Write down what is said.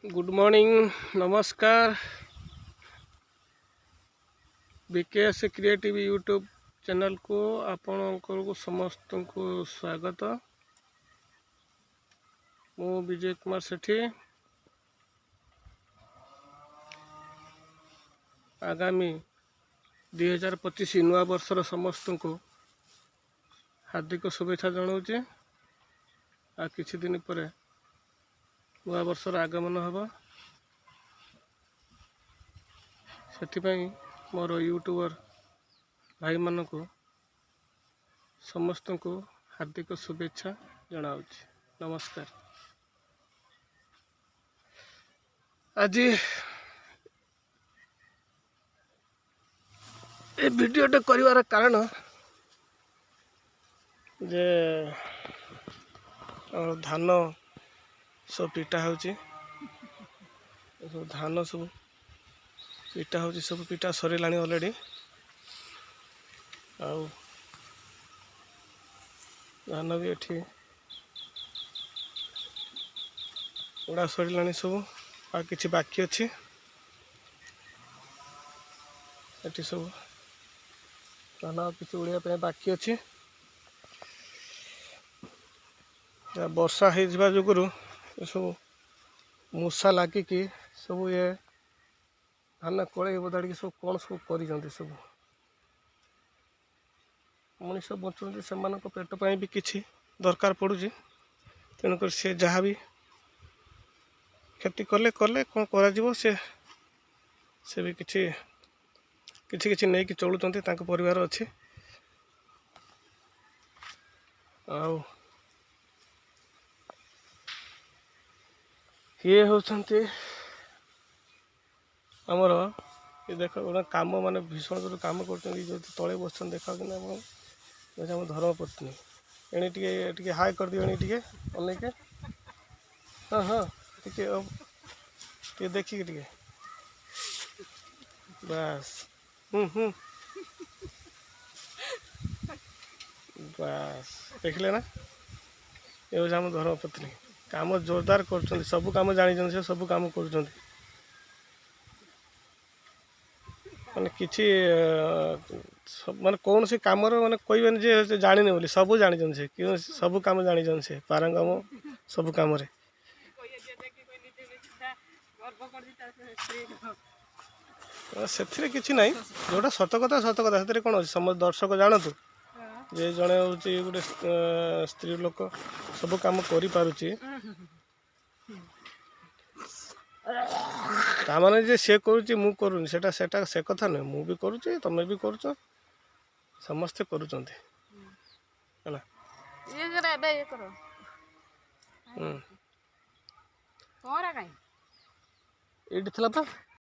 Good morning नमस्कार। BKS creative YouTube channel को आपको समस्त को स्वागत। मु विजय कुमार सेठी। आगामी 2025 नुआ वर्षर समस्त को हार्दिक शुभेच्छा जनाऊँचे। आ किछि दिन पर नुआ वर्षर आगमन हबा से मोर यूट्यूबर भाई मान को समस्त को हार्दिक शुभेच्छा जनाऊँचे। नमस्कार। आज ए वीडियोटे कर कारण जे धान सब पिटा हो धान सब पिटा हो सब पिटा सरला ऑलरेडी। आउ धान भी एठी उड़ा सरला सब आ किछि बाकी अच्छी एठी सब धान किछि उड़िया बाकी अच्छी। वर्षा हो जुगुरु सब मूषा लागिकी सब ये धान कड़े बदाड़ी सब कौन सब कर सब मनीष बचुँच से पेट पर भी किसी दरकार पड़ुची। तेणुक सी जहाँ भी खेती कले कले कौन कर से भी किसी किसी किसी नहीं कि चलुँच परिवार अच्छी। आउ ये होती आमर ये देख गोटे कम मान भीषण जो कम कर तले बस देखा कि आम धर्मपत्नी एणी टे हाई कर दियो एणी टे अनेके। हाँ हाँ टे देखिए टे बस बस देखले ना ये हूँ आम धर्मपत्नी काम जोरदार कर सब काम जानी से सब काम कर माने किसी माने कौन सी काम माने कहबेन जे जानी बोली सब जानी से क्यों सब काम जानी से पारंगम सब काम रे। से किसी ना जोटा सत कथा से कौन अच्छे समस्त दर्शक जानतु जे जड़े हूँ गोटे स्त्री लोक सब काम करें ताने जे सी करुच्ची मु करूनी सेटा सेटा से कथा नुहे मु भी करुच्ची तमें भी करुच समस्ते करुँच ये